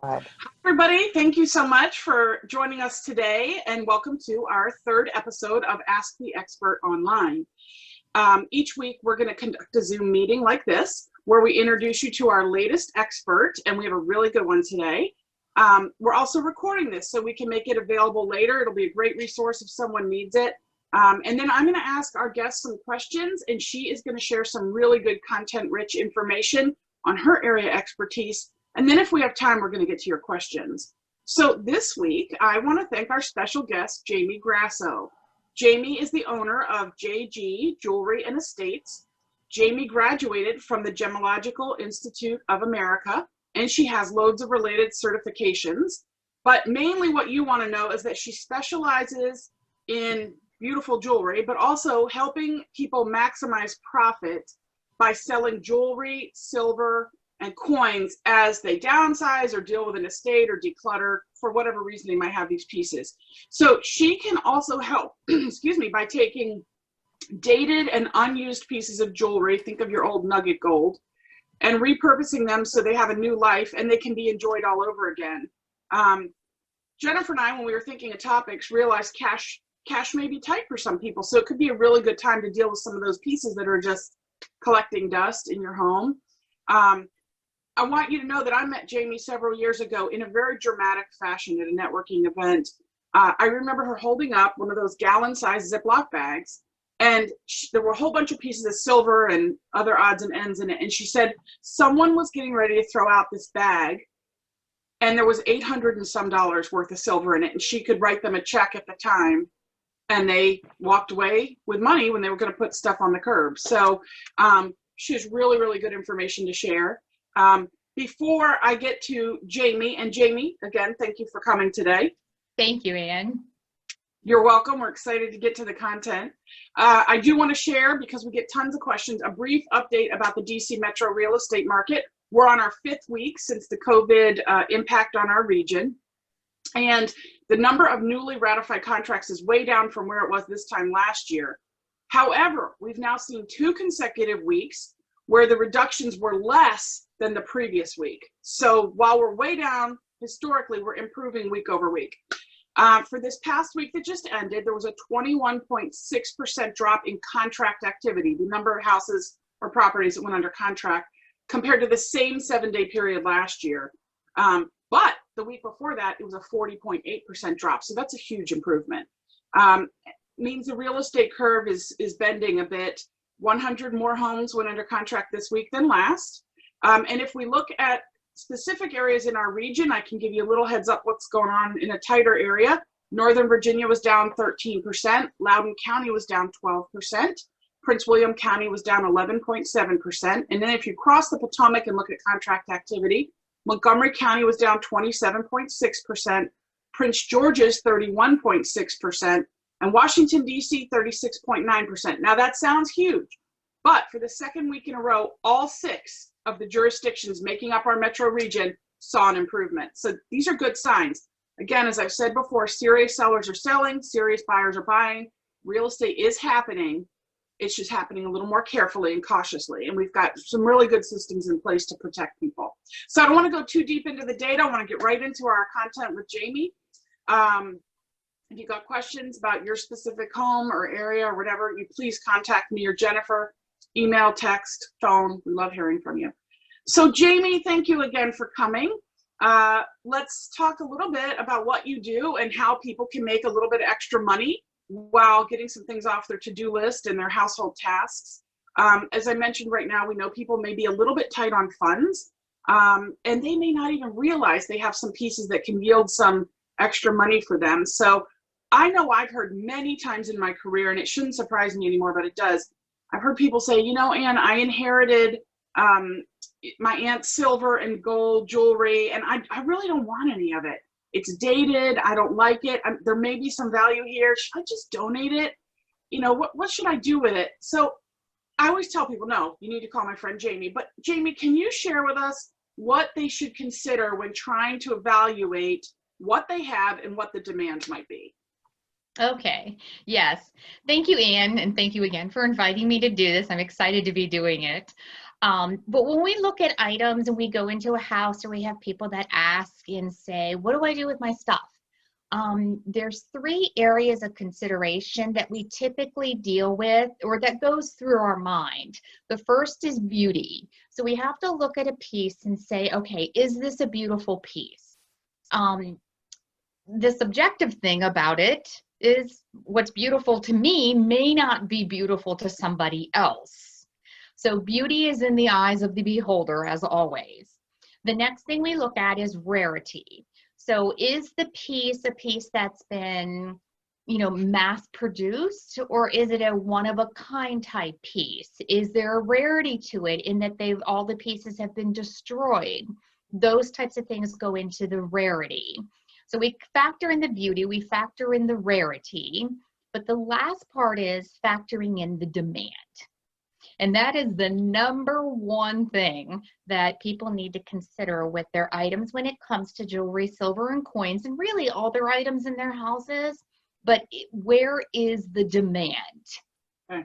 Hi, Everybody, thank you so much for joining us today, and welcome to our third episode of Ask the Expert Online. Each week, we're going to conduct a Zoom meeting like this, where we introduce you to our latest expert, and we have a really good one today. We're also recording this so we can make it available later. It'll be a great resource if someone needs it. And then I'm going to ask our guest some questions, and she is going to share some really good content-rich information on her area expertise. And then if we have time, we're going to get to your questions. So this week, I want to thank our special guest, Jamie Grasso. Jamie is the owner of JG Jewelry and Estates. Jamie graduated from the Gemological Institute of America, and she has loads of related certifications. But mainly what you want to know is that she specializes in beautiful jewelry, but also helping people maximize profit by selling jewelry, silver, and coins as they downsize or deal with an estate or declutter for whatever reason they might have these pieces. So she can also help, excuse me, by taking dated and unused pieces of jewelry, think of your old nugget gold, and repurposing them so they have a new life and they can be enjoyed all over again. Jennifer and I, when we were thinking of topics, realized cash may be tight for some people. So it could be a really good time to deal with some of those pieces that are just collecting dust in your home. I want you to know that I met Jamie several years ago in a very dramatic fashion at a networking event. I remember her holding up one of those gallon-sized Ziploc bags, and there were a whole bunch of pieces of silver and other odds and ends in it. And she said someone was getting ready to throw out this bag, and there was $800 and some worth of silver in it, and she could write them a check at the time, and they walked away with money when they were going to put stuff on the curb. So she has really, really good information to share. Before I get to Jamie, and Jamie, again, thank you for coming today. Thank you, Anne. You're welcome. We're excited to get to the content. I do want to share, because we get tons of questions, a brief update about the DC Metro real estate market. We're on our 5th week since the COVID impact on our region. And the number of newly ratified contracts is way down from where it was this time last year. However, we've now seen 2 consecutive weeks where the reductions were less than the previous week. So while we're way down, historically, we're improving week over week. For this past week that just ended, there was a 21.6% drop in contract activity, the number of houses or properties that went under contract, compared to the same 7-day period last year. But the week before that, it was a 40.8% drop. So that's a huge improvement. Means the real estate curve is bending a bit. 100 more homes went under contract this week than last. And if we look at specific areas in our region, I can give you a little heads up what's going on in a tighter area. Northern Virginia was down 13%. Loudoun County was down 12%. Prince William County was down 11.7%. And then if you cross the Potomac and look at contract activity, Montgomery County was down 27.6%. Prince George's 31.6%. And Washington, D.C., 36.9%. Now that sounds huge, but for the 2nd week in a row, all 6 of the jurisdictions making up our metro region saw an improvement. So these are good signs. Again, as I've said before, serious sellers are selling, serious buyers are buying. Real estate is happening. It's just happening a little more carefully and cautiously. And we've got some really good systems in place to protect people. So I don't want to go too deep into the data. I want to get right into our content with Jamie. If you got questions about your specific home or area or whatever, you please contact me or Jennifer, email, text, phone. We love hearing from you. So Jamie, thank you again for coming. Let's talk a little bit about what you do and how people can make a little bit of extra money while getting some things off their to-do list and their household tasks. As I mentioned, right now, we know people may be a little bit tight on funds, and they may not even realize they have some pieces that can yield some extra money for them. So I know I've heard many times in my career, and it shouldn't surprise me anymore, but it does. I've heard people say, you know, Anne, I inherited my aunt's silver and gold jewelry, and I really don't want any of it. It's dated. I don't like it. There may be some value here. Should I just donate it? You know, what should I do with it? So I always tell people, no, you need to call my friend Jamie. But Jamie, can you share with us what they should consider when trying to evaluate what they have and what the demand might be? Okay, yes. Thank you, Anne, and thank you again for inviting me to do this. I'm excited to be doing it. But when we look at items and we go into a house or we have people that ask and say, what do I do with my stuff? There's three areas of consideration that we typically deal with or that goes through our mind. The first is beauty. So we have to look at a piece and say, okay, is this a beautiful piece? The subjective thing about it is what's beautiful to me may not be beautiful to somebody else. So beauty is in the eyes of the beholder, as always. The next thing we look at is rarity. So is the piece a piece that's been, mass produced, or is it a one-of-a-kind type piece? Is there a rarity to it in that all the pieces have been destroyed? Those types of things go into the rarity. So we factor in the beauty, we factor in the rarity, but the last part is factoring in the demand. And that is the number one thing that people need to consider with their items when it comes to jewelry, silver, and coins, and really all their items in their houses. But where is the demand? Okay.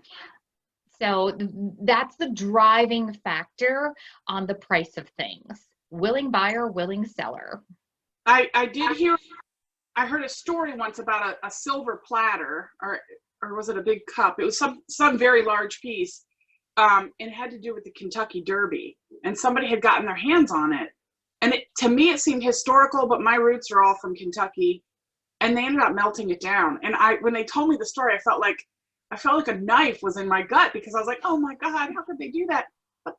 So that's the driving factor on the price of things. Willing buyer, willing seller. I heard a story once about a silver platter, or was it a big cup? It was some very large piece. It had to do with the Kentucky Derby, and somebody had gotten their hands on it. And to me, it seemed historical, but my roots are all from Kentucky, and they ended up melting it down. And when they told me the story, I felt like a knife was in my gut, because I was like, oh my God, how could they do that? But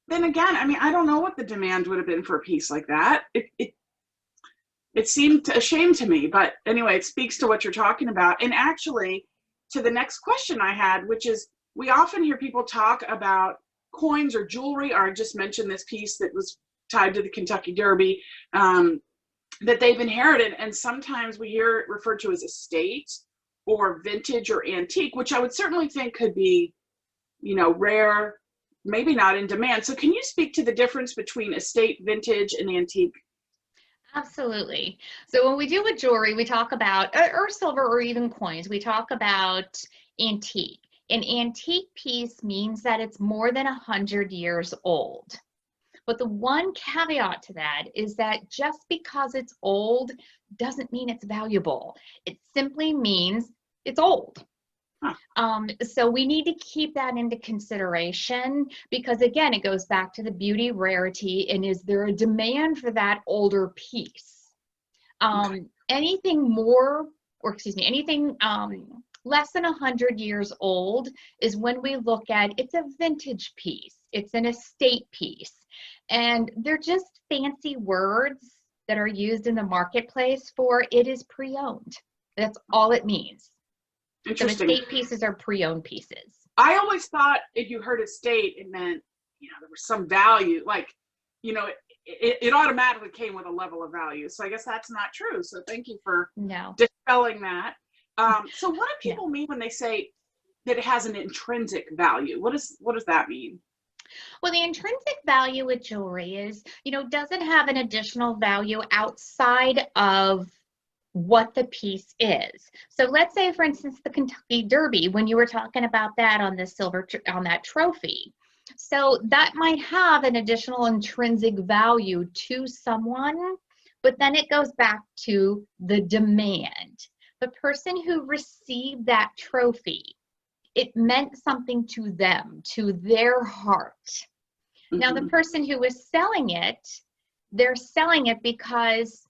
then again, I mean, I don't know what the demand would have been for a piece like that. It seemed a shame to me, but anyway, it speaks to what you're talking about. And actually, to the next question I had, which is, we often hear people talk about coins or jewelry, or I just mentioned this piece that was tied to the Kentucky Derby, that they've inherited, and sometimes we hear it referred to as estate or vintage or antique, which I would certainly think could be, rare, maybe not in demand. So can you speak to the difference between estate, vintage, and antique? Absolutely. So when we deal with jewelry, we talk about, or silver or even coins, we talk about antique. An antique piece means that it's more than 100 years old. But the one caveat to that is that just because it's old doesn't mean it's valuable. It simply means it's old. So we need to keep that into consideration, because again, it goes back to the beauty, rarity, and is there a demand for that older piece? Anything less than 100 years old is when we look at it's a vintage piece, it's an estate piece, and they're just fancy words that are used in the marketplace for it is pre-owned. That's all it means. Interesting. So estate pieces are pre-owned pieces. I always thought if you heard estate, it meant, there was some value, like, it automatically came with a level of value. So I guess that's not true. So thank you for dispelling that. So what do people mean when they say that it has an intrinsic value? What does that mean? Well, the intrinsic value with jewelry is, doesn't have an additional value outside of what the piece is. So let's say, for instance, the Kentucky Derby, when you were talking about that on the silver, on that trophy. So that might have an additional intrinsic value to someone, but then it goes back to the demand. The person who received that trophy, it meant something to them, to their heart. Mm-hmm. Now, the person who is selling it, they're selling it because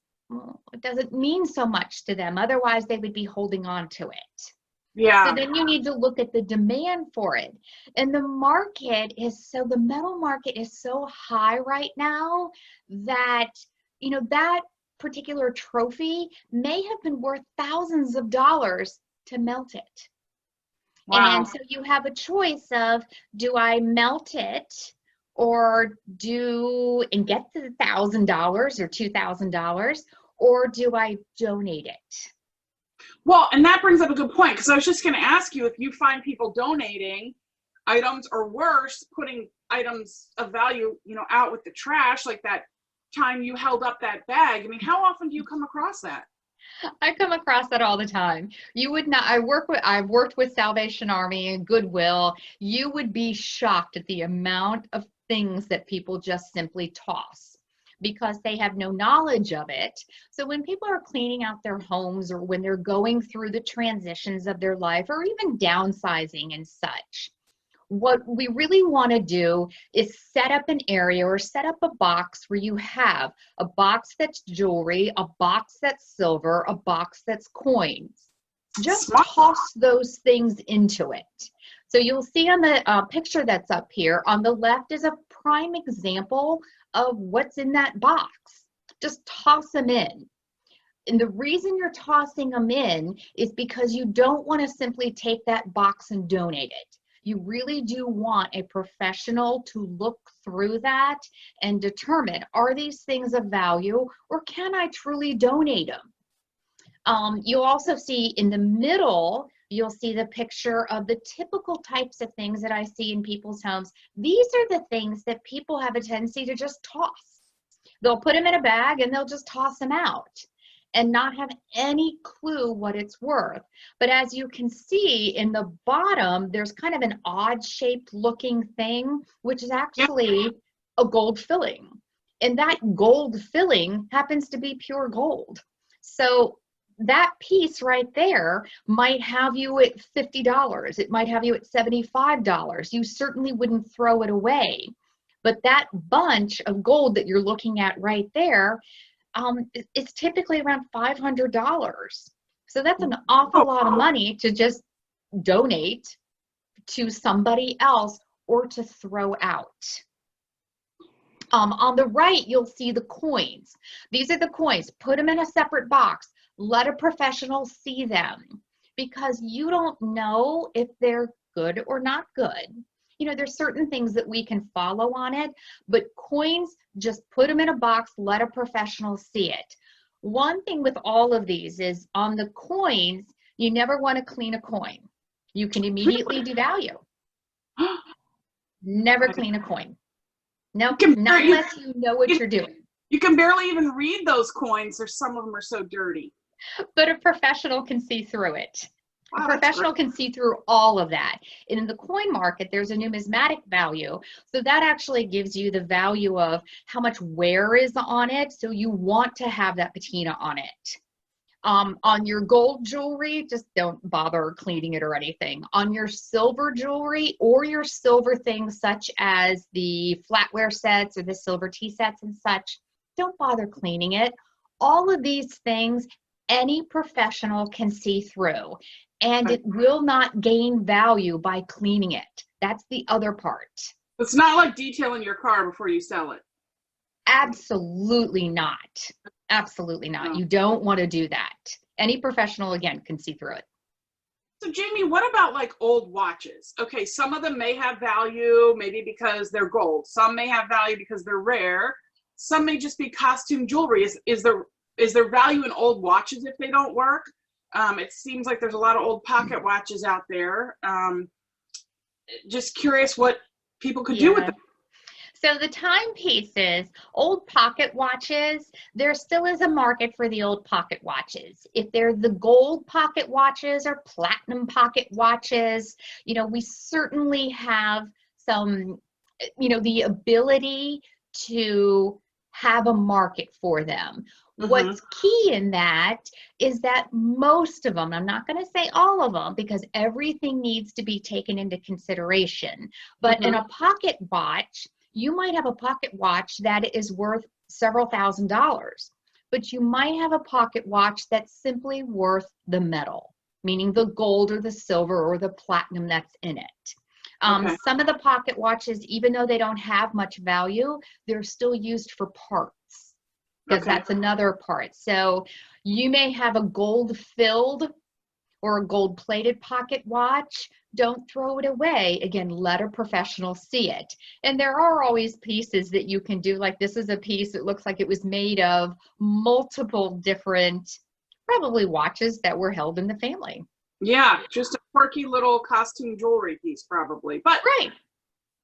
it doesn't mean so much to them. Otherwise, they would be holding on to it. Yeah. So then you need to look at the demand for it. And the metal market is so high right now that, that particular trophy may have been worth thousands of dollars to melt it. Wow. And so you have a choice of, do I melt it and get the $1,000 or $2,000, or do I donate it? Well, and that brings up a good point, because I was just going to ask you if you find people donating items, or worse, putting items of value, out with the trash, like that time you held up that bag. I mean, how often do you come across that? I come across that all the time. You would not, I've worked with Salvation Army and Goodwill. You would be shocked at the amount of things that people just simply toss because they have no knowledge of it. So when people are cleaning out their homes, or when they're going through the transitions of their life, or even downsizing and such, what we really want to do is set up an area or set up a box where you have a box that's jewelry, a box that's silver, a box that's coins. Just toss those things into it. So you'll see on the picture that's up here, on the left is a prime example of what's in that box. Just toss them in. And the reason you're tossing them in is because you don't want to simply take that box and donate it. You really do want a professional to look through that and determine, are these things of value, or can I truly donate them? You'll also see in the middle, you'll see the picture of the typical types of things that I see in people's homes. These are the things that people have a tendency to just toss. They'll put them in a bag and they'll just toss them out and not have any clue what it's worth. But as you can see in the bottom, there's kind of an odd shaped looking thing, which is actually a gold filling. And that gold filling happens to be pure gold. So that piece right there might have you at $50. It might have you at $75. You certainly wouldn't throw it away. But that bunch of gold that you're looking at right there, it's typically around $500. So that's an awful lot of money to just donate to somebody else or to throw out. On the right, you'll see the coins. These are the coins. Put them in a separate box. Let a professional see them, because you don't know if they're good or not good. You know, there's certain things that we can follow on it, but coins, just put them in a box, let a professional see it. One thing with all of these is on the coins, you never want to clean a coin. You can immediately devalue. Never clean a coin. No, not unless you know what you're doing. You can barely even read those coins, or some of them are so dirty. But a professional can see through it. Wow, a professional can see through all of that. And in the coin market, there's a numismatic value. So that actually gives you the value of how much wear is on it. So you want to have that patina on it. On your gold jewelry, just don't bother cleaning it or anything. On your silver jewelry or your silver things such as the flatware sets or the silver tea sets and such, don't bother cleaning it. All of these things, any professional can see through, and it will not gain value by cleaning it. That's the other part. It's not like detailing your car before you sell it. Absolutely not. Absolutely not. No. You don't want to do that. Any professional, again, can see through it. So Jamie, what about like old watches? Okay, some of them may have value, maybe because they're gold. Some may have value because they're rare. Some may just be costume jewelry. Is there value in old watches if they don't work? It seems like there's a lot of old pocket watches out there. Just curious what people could do with them. So the timepieces, old pocket watches, there still is a market for the old pocket watches. If they're the gold pocket watches or platinum pocket watches, you know, we certainly have some, you know, the ability to have a market for them. What's key in that is that most of them, I'm not going to say all of them because everything needs to be taken into consideration, but in a pocket watch, you might have a pocket watch that is worth several $1,000s, but you might have a pocket watch that's simply worth the metal, meaning the gold or the silver or the platinum that's in it. Some of the pocket watches, even though they don't have much value, they're still used for parts, because that's another part. So you may have a gold filled or a gold plated pocket watch. Don't throw it away. Again, let a professional see it. And there are always pieces that you can do. Like this is a piece that looks like it was made of multiple different, probably watches that were held in the family. Yeah, just a quirky little costume jewelry piece probably. But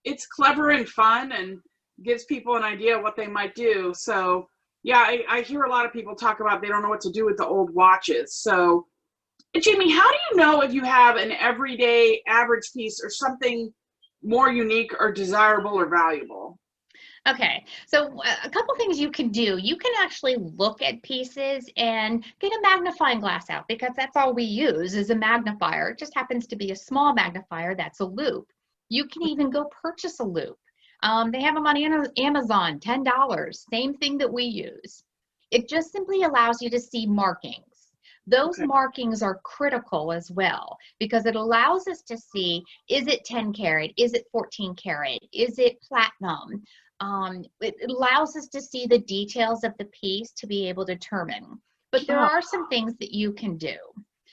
it's clever and fun and gives people an idea of what they might do. So yeah, I hear a lot of people talk about they don't know what to do with the old watches. So Jamie, how do you know if you have an everyday average piece or something more unique or desirable or valuable? Okay, so a couple things you can do. You can actually look at pieces and get a magnifying glass out, because that's all we use is a magnifier. It just happens to be a small magnifier that's a loop. You can even go purchase a loop. They have them on Amazon, $10, same thing that we use. It just simply allows you to see markings. Those Okay. markings are critical as well, because it allows us to see, is it 10 karat? Is it 14 karat? Is it platinum? It allows us to see the details of the piece to be able to determine. But there Oh. are some things that you can do.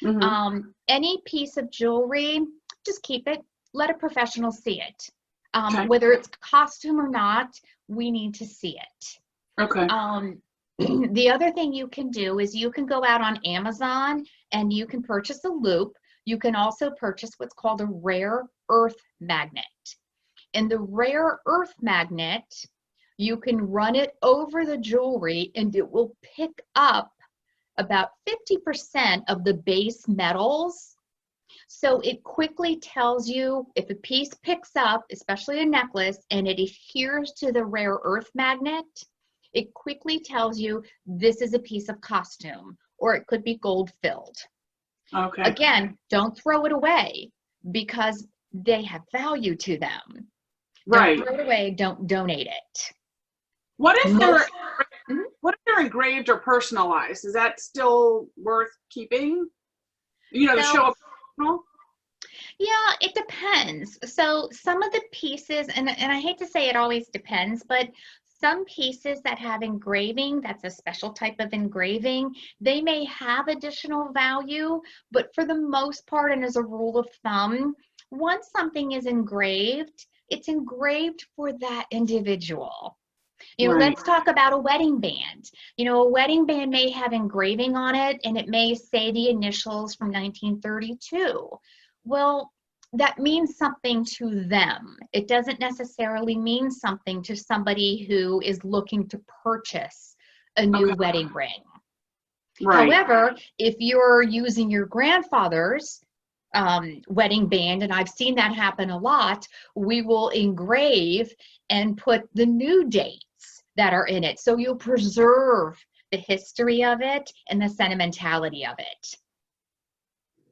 Mm-hmm. Any piece of jewelry, just keep it. Let a professional see it. Okay. Whether it's costume or not, we need to see it. Okay. The other thing you can do is you can go out on Amazon and you can purchase a loop. You can also purchase what's called a rare earth magnet. And the rare earth magnet, you can run it over the jewelry and it will pick up about 50% of the base metals. So it quickly tells you if a piece picks up, especially a necklace, and it adheres to the rare earth magnet, it quickly tells you this is a piece of costume, or it could be gold filled. Okay. Again, don't throw it away, because they have value to them. Right. Don't throw it away, don't donate it. What if they're Mhm. what if they're engraved or personalized? Is that still worth keeping? You know, to So, show up personal? yeah, it depends. So some of the pieces, and I hate to say it always depends, but some pieces that have engraving, that's a special type of engraving, they may have additional value, but for the most part, and as a rule of thumb, once something is engraved, it's engraved for that individual. You know, Right. let's talk about a wedding band. You know, a wedding band may have engraving on it and it may say the initials from 1932. Well, that means something to them. It doesn't necessarily mean something to somebody who is looking to purchase a new Okay. wedding ring. Right. However, if you're using your grandfather's wedding band, and I've seen that happen a lot, we will engrave and put the new dates that are in it. So you'll preserve the history of it and the sentimentality of it.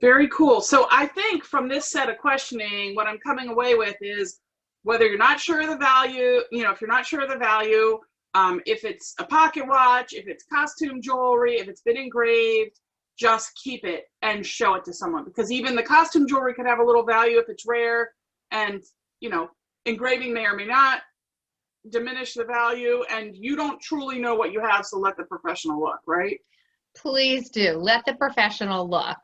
Very cool. So I think from this set of questioning, what I'm coming away with is whether you're not sure of the value, you know, if you're not sure of the value, if it's a pocket watch, if it's costume jewelry, if it's been engraved, just keep it and show it to someone, because even the costume jewelry could have a little value if it's rare, and, you know, engraving may or may not diminish the value, and you don't truly know what you have, so let the professional look, right? Please do. Let the professional look.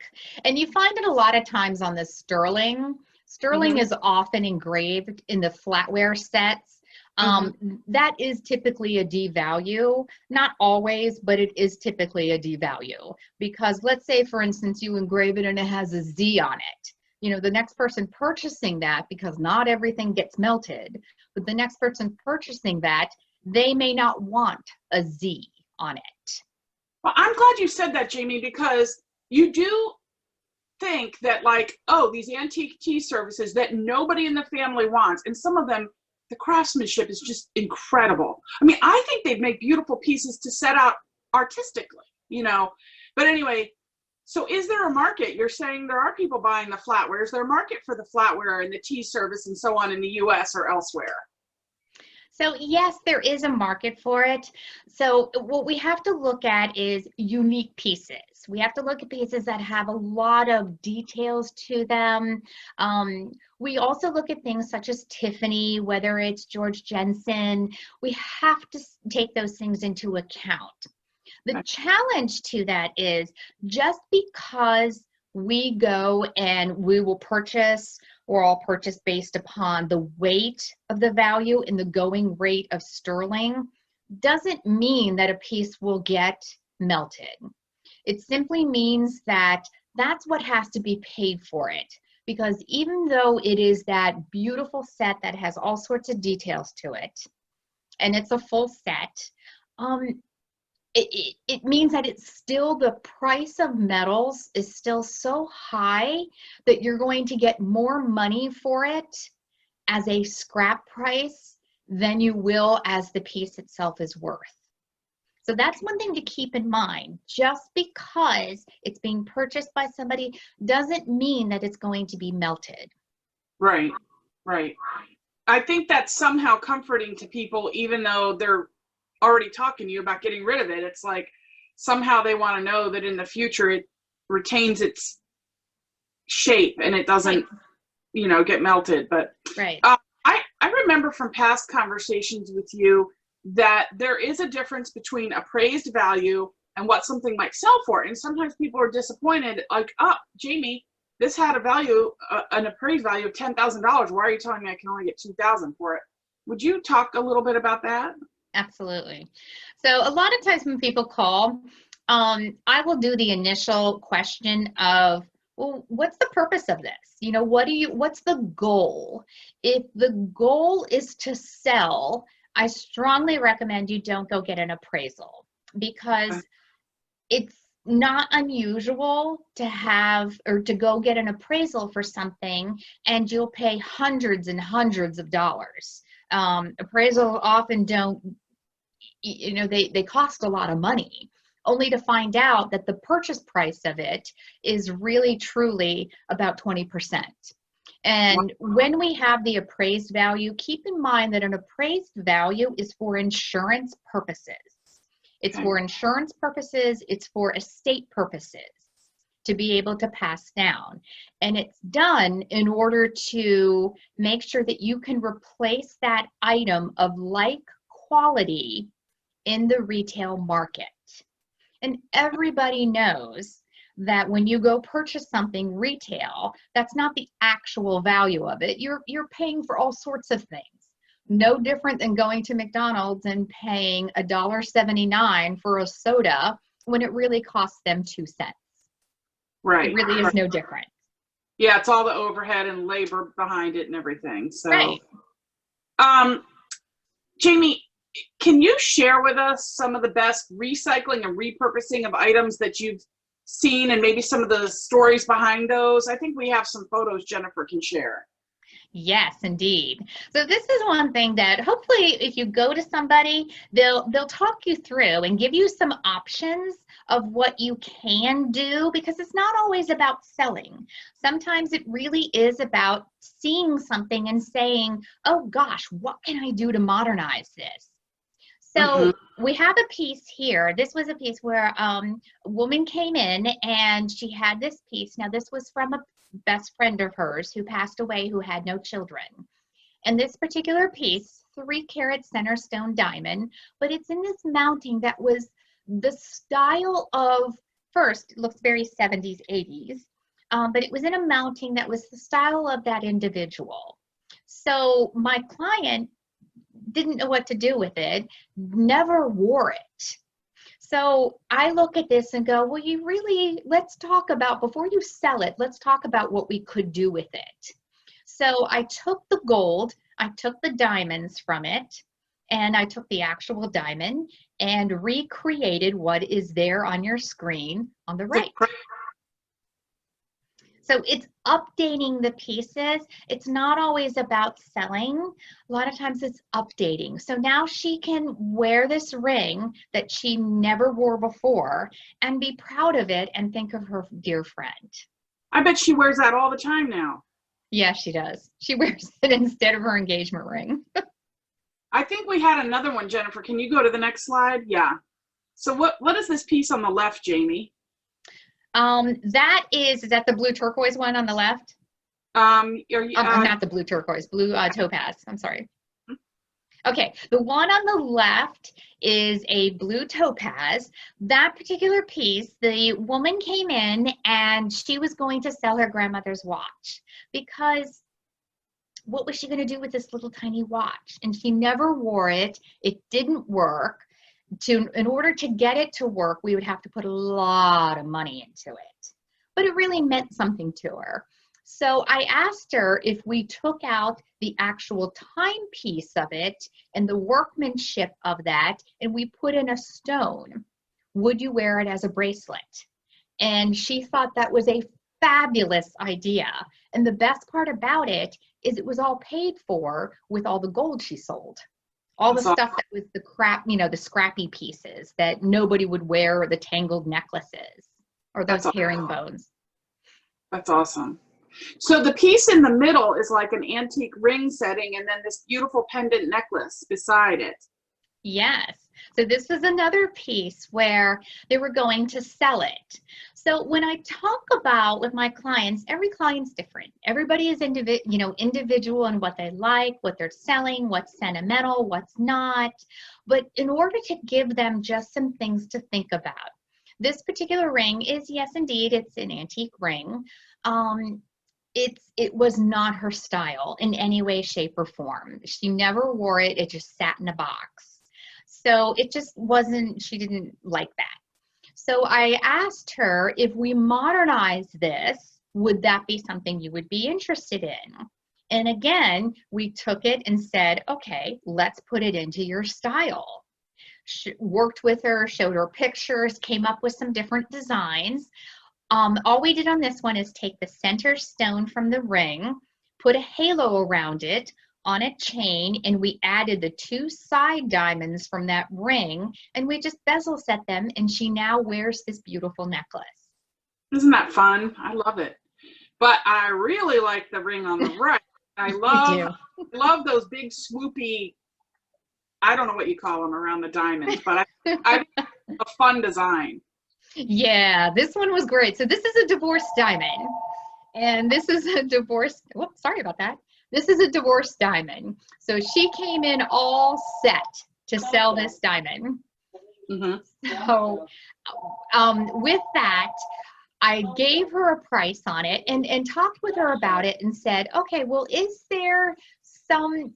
And you find it a lot of times on the sterling. Sterling Mm-hmm. is often engraved in the flatware sets. That is typically a D value. Not always, but it is typically a D value. Because let's say, for instance, you engrave it and it has a Z on it. You know, the next person purchasing that, because not everything gets melted, but the next person purchasing that, they may not want a Z on it. Well, I'm glad you said that, Jamie, because you do think that, like, oh, these antique tea services that nobody in the family wants, and some of them, the craftsmanship is just incredible. I mean, I think they'd make beautiful pieces to set out artistically, you know. But anyway, so is there a market? You're saying there are people buying the flatware. Is there a market for the flatware and the tea service and so on in the US or elsewhere? So yes, there is a market for it. So what we have to look at is unique pieces. We have to look at pieces that have a lot of details to them. We also look at things such as Tiffany, whether it's George Jensen. We have to take those things into account. The challenge to that is just because we go and we will purchase, or all purchase based upon the weight of the value and the going rate of sterling, doesn't mean that a piece will get melted. It simply means that that's what has to be paid for it. Because even though it is that beautiful set that has all sorts of details to it, and it's a full set, it means that it's still, the price of metals is still so high that you're going to get more money for it as a scrap price than you will as the piece itself is worth. So that's one thing to keep in mind. Just because it's being purchased by somebody doesn't mean that it's going to be melted. Right, right. I think that's somehow comforting to people, even though they're already talking to you about getting rid of it. It's like somehow they want to know that in the future it retains its shape and it doesn't, you know, get melted. But Right. I remember from past conversations with you that there is a difference between appraised value and what something might sell for. And sometimes people are disappointed, like, oh, Jamie, this had a value, an appraised value of $10,000. Why are you telling me I can only get $2,000 for it? Would you talk a little bit about that? Absolutely. So a lot of times when people call, I will do the initial question of, well, what's the purpose of this? You know, what's the goal? If the goal is to sell, I strongly recommend you don't go get an appraisal, because it's not unusual to have or to go get an appraisal for something and you'll pay hundreds and hundreds of dollars. Appraisals often don't, you know, they cost a lot of money, only to find out that the purchase price of it is really truly about 20%. And when we have the appraised value, keep in mind that an appraised value is for insurance purposes. It's for insurance purposes, it's for estate purposes, to be able to pass down. And it's done in order to make sure that you can replace that item of like quality in the retail market. And everybody knows that when you go purchase something retail, that's not the actual value of it. You're paying for all sorts of things. No different than going to McDonald's and paying $1.79 for a soda when it really costs them 2 cents. Right. It really is no different. Yeah, it's all the overhead and labor behind it and everything. So, right. Jamie, can you share with us some of the best recycling and repurposing of items that you've seen and maybe some of the stories behind those? I think we have some photos Jennifer can share. Yes, indeed. So this is one thing that hopefully if you go to somebody, they'll talk you through and give you some options of what you can do, because it's not always about selling. Sometimes it really is about seeing something and saying, oh gosh, what can I do to modernize this? So we have a piece here. This was a piece where a woman came in and she had this piece. Now this was from a best friend of hers who passed away, who had no children. And this particular piece, 3-carat center stone diamond, but it's in this mounting that was the style of, first, it looks very 70s, 80s, but it was in a mounting that was the style of that individual. So my client didn't know what to do with it, never wore it. So I look at this and go, well, let's talk about, before you sell it, let's talk about what we could do with it. So I took the gold, I took the diamonds from it, and I took the actual diamond and recreated what is there on your screen on the right. So it's updating the pieces. It's not always about selling. A lot of times it's updating. So now she can wear this ring that she never wore before and be proud of it and think of her dear friend. I bet she wears that all the time now. Yeah, she does. She wears it instead of her engagement ring. I think we had another one, Jennifer. Can you go to the next slide? Yeah. So what is this piece on the left, Jamie? Is that the blue turquoise one on the left? Not the blue turquoise, blue topaz. I'm sorry. Okay, the one on the left is a blue topaz. That particular piece, the woman came in and she was going to sell her grandmother's watch, because what was she going to do with this little tiny watch? And she never wore it. It didn't work. In order to get it to work, we would have to put a lot of money into it. But it really meant something to her. So I asked her if we took out the actual timepiece of it and the workmanship of that, and we put in a stone, would you wear it as a bracelet? And she thought that was a fabulous idea. And the best part about it is it was all paid for with all the gold she sold. All the That's stuff that was the crap, you know, the scrappy pieces that nobody would wear, or the tangled necklaces, or those That's herringbones. That's awesome. So the piece in the middle is like an antique ring setting, and then this beautiful pendant necklace beside it. Yes. So this was another piece where they were going to sell it. So when I talk about with my clients, every client's different. Everybody is individual in what they like, what they're selling, what's sentimental, what's not. But in order to give them just some things to think about, this particular ring is, yes, indeed, it's an antique ring. It was not her style in any way, shape, or form. She never wore it. It just sat in a box. So it just wasn't, she didn't like that. So I asked her, if we modernize this, would that be something you would be interested in? And again, we took it and said, okay, let's put it into your style. Worked with her, showed her pictures, came up with some different designs. All we did on this one is take the center stone from the ring, put a halo around it on a chain, and we added the 2 side diamonds from that ring, and we just bezel set them, and she now wears this beautiful necklace. Isn't that fun? I love it. But I really like the ring on the right. I love those big swoopy, I don't know what you call them around the diamonds, but I a fun design. Yeah, this one was great. So this is a divorce diamond, and this is a divorce, whoops, sorry about that. This is a divorce diamond. So she came in all set to sell this diamond. Mm-hmm. So with that, I gave her a price on it and talked with her about it and said, okay, well, is there some,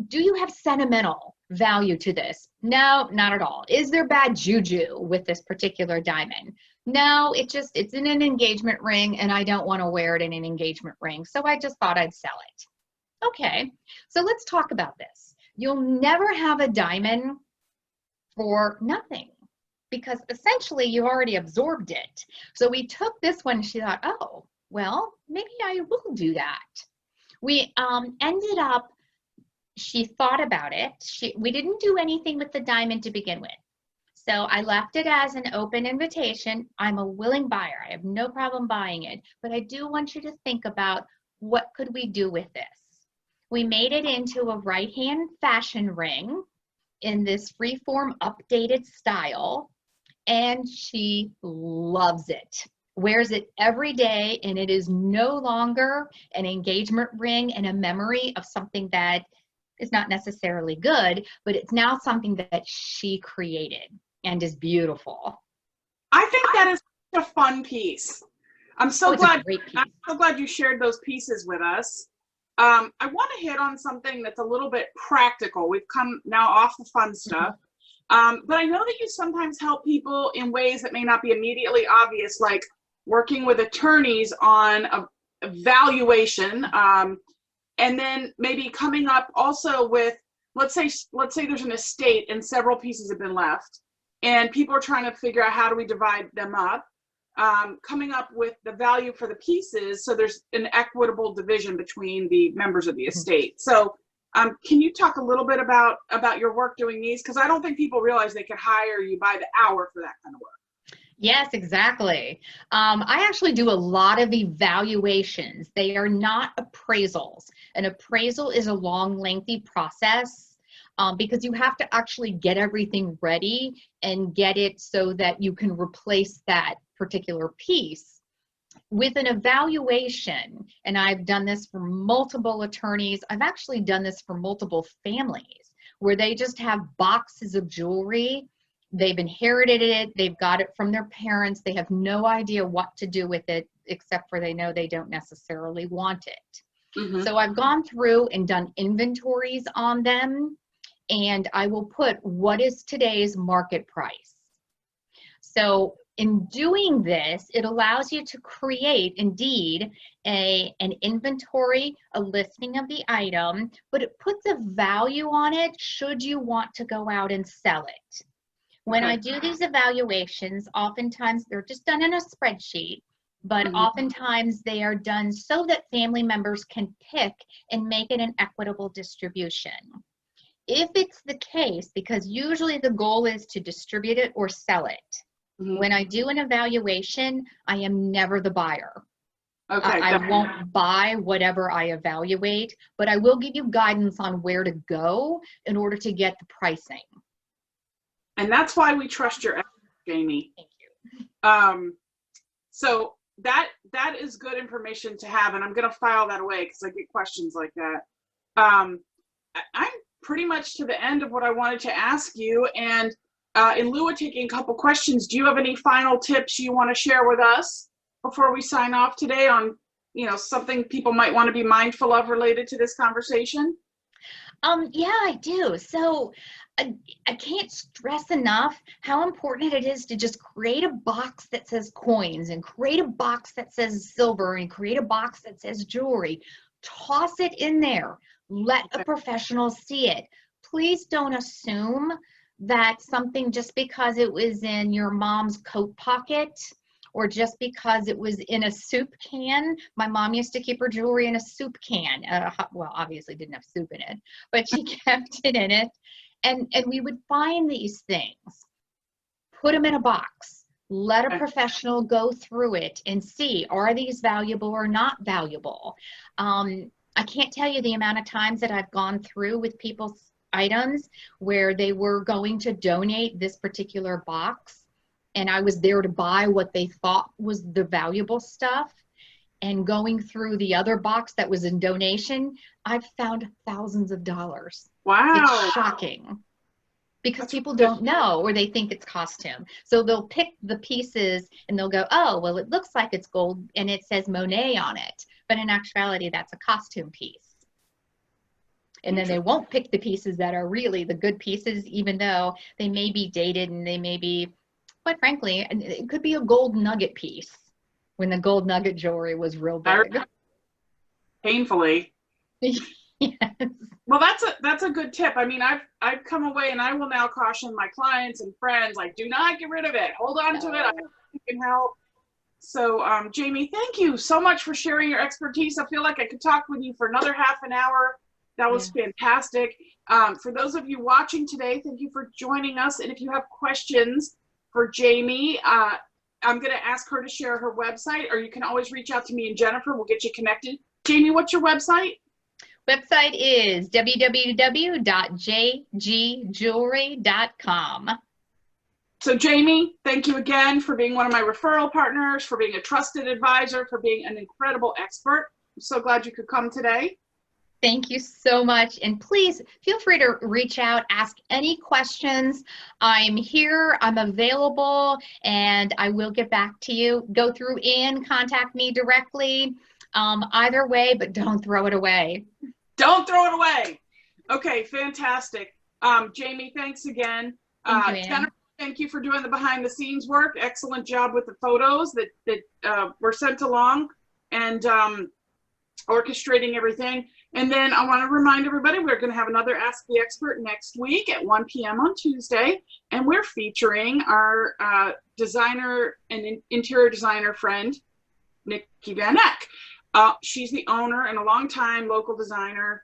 do you have sentimental value to this? No, not at all. Is there bad juju with this particular diamond? No, it's in an engagement ring, and I don't want to wear it in an engagement ring. So I just thought I'd sell it. Okay, so let's talk about this. You'll never have a diamond for nothing, because essentially you already absorbed it. So we took this one, she thought, oh, well, maybe I will do that. We ended up, she thought about it. We didn't do anything with the diamond to begin with. So I left it as an open invitation. I'm a willing buyer. I have no problem buying it, but I do want you to think about, what could we do with this? We made it into a right-hand fashion ring in this freeform updated style, and she loves it. Wears it every day, and it is no longer an engagement ring and a memory of something that is not necessarily good, but it's now something that she created and is beautiful. I think that is a fun piece. I'm so glad you shared those pieces with us. I want to hit on something that's a little bit practical. We've come now off the fun stuff. But I know that you sometimes help people in ways that may not be immediately obvious, like working with attorneys on a valuation, and then maybe coming up also with, let's say there's an estate and several pieces have been left, and people are trying to figure out, how do we divide them up? Coming up with the value for the pieces, so there's an equitable division between the members of the estate. So can you talk a little bit about your work doing these? Because I don't think people realize they could hire you by the hour for that kind of work. Yes, exactly. I actually do a lot of evaluations. They are not appraisals. An appraisal is a long, lengthy process because you have to actually get everything ready and get it so that you can replace that particular piece. With an evaluation, and I've done this for multiple attorneys, I've actually done this for multiple families where they just have boxes of jewelry. They've inherited it, they've got it from their parents, they have no idea what to do with it, except for they know they don't necessarily want it. Mm-hmm. So I've gone through and done inventories on them, and I will put, what is today's market price? So in doing this, it allows you to create, indeed, an inventory, a listing of the item, but it puts a value on it should you want to go out and sell it. When I do these evaluations, oftentimes they're just done in a spreadsheet, but Mhm. oftentimes they are done so that family members can pick and make it an equitable distribution. If it's the case, because usually the goal is to distribute it or sell it, Mhm. when I do an evaluation, I am never the buyer. Okay. I won't buy whatever I evaluate, but I will give you guidance on where to go in order to get the pricing. And that's why we trust your expert, Jamie. Thank you. So that is good information to have, and I'm going to file that away because I get questions like that. I'm pretty much to the end of what I wanted to ask you, and in lieu of taking a couple questions, do you have any final tips you want to share with us before we sign off today on, something people might want to be mindful of related to this conversation? Yeah, I do. So I can't stress enough how important it is to just create a box that says coins and create a box that says silver and create a box that says jewelry. Toss it in there. Let a professional see it. Please don't assume that something just because it was in your mom's coat pocket or just because it was in a soup can. My mom used to keep her jewelry in a soup can. Well, obviously didn't have soup in it, but she kept it in it. And we would find these things, put them in a box, let a professional go through it and see, are these valuable or not valuable? I can't tell you the amount of times that I've gone through with people's items where they were going to donate this particular box, and I was there to buy what they thought was the valuable stuff. And going through the other box that was in donation, I've found thousands of dollars. Wow. It's shocking because people don't know, or they think it's costume. So they'll pick the pieces and they'll go, oh, well, it looks like it's gold and it says Monet on it. But in actuality, that's a costume piece. And then they won't pick the pieces that are really the good pieces, even though they may be dated and they may be, quite frankly, it could be a gold nugget piece when the gold nugget jewelry was real big. Painfully. Yes. Well, that's a good tip. I mean, I've come away, and I will now caution my clients and friends, like, do not get rid of it. Hold on to it. I think it can help. So, Jamie, thank you so much for sharing your expertise. I feel like I could talk with you for another half an hour. That was fantastic. For those of you watching today, thank you for joining us. And if you have questions for Jamie, I'm going to ask her to share her website, or you can always reach out to me and Jennifer. We'll get you connected. Jamie, what's your website? Website is www.jgjewelry.com. So Jamie, thank you again for being one of my referral partners, for being a trusted advisor, for being an incredible expert. I'm so glad you could come today. Thank you so much. And please feel free to reach out, ask any questions. I'm here, I'm available, and I will get back to you. Go through and contact me directly. Either way, but don't throw it away. Don't throw it away. Okay, fantastic. Jamie, thanks again. Jennifer, thank you for doing the behind the scenes work. Excellent job with the photos that were sent along and orchestrating everything. And then I want to remind everybody, we're going to have another Ask the Expert next week at 1 p.m. on Tuesday. And we're featuring our designer and interior designer friend, Nikki Van Eck. She's the owner and a longtime local designer.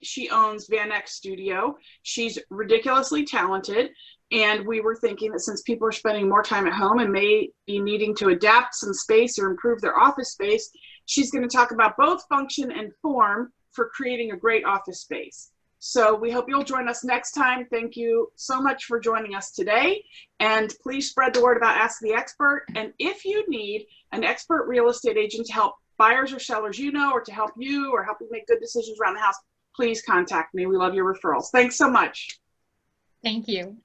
She owns Van Eck Studio. She's ridiculously talented. And we were thinking that since people are spending more time at home and may be needing to adapt some space or improve their office space, she's going to talk about both function and form for creating a great office space. So we hope you'll join us next time. Thank you so much for joining us today. And please spread the word about Ask the Expert. And if you need an expert real estate agent to help buyers or sellers you know, or to help you or help you make good decisions around the house, please contact me. We love your referrals. Thanks so much. Thank you.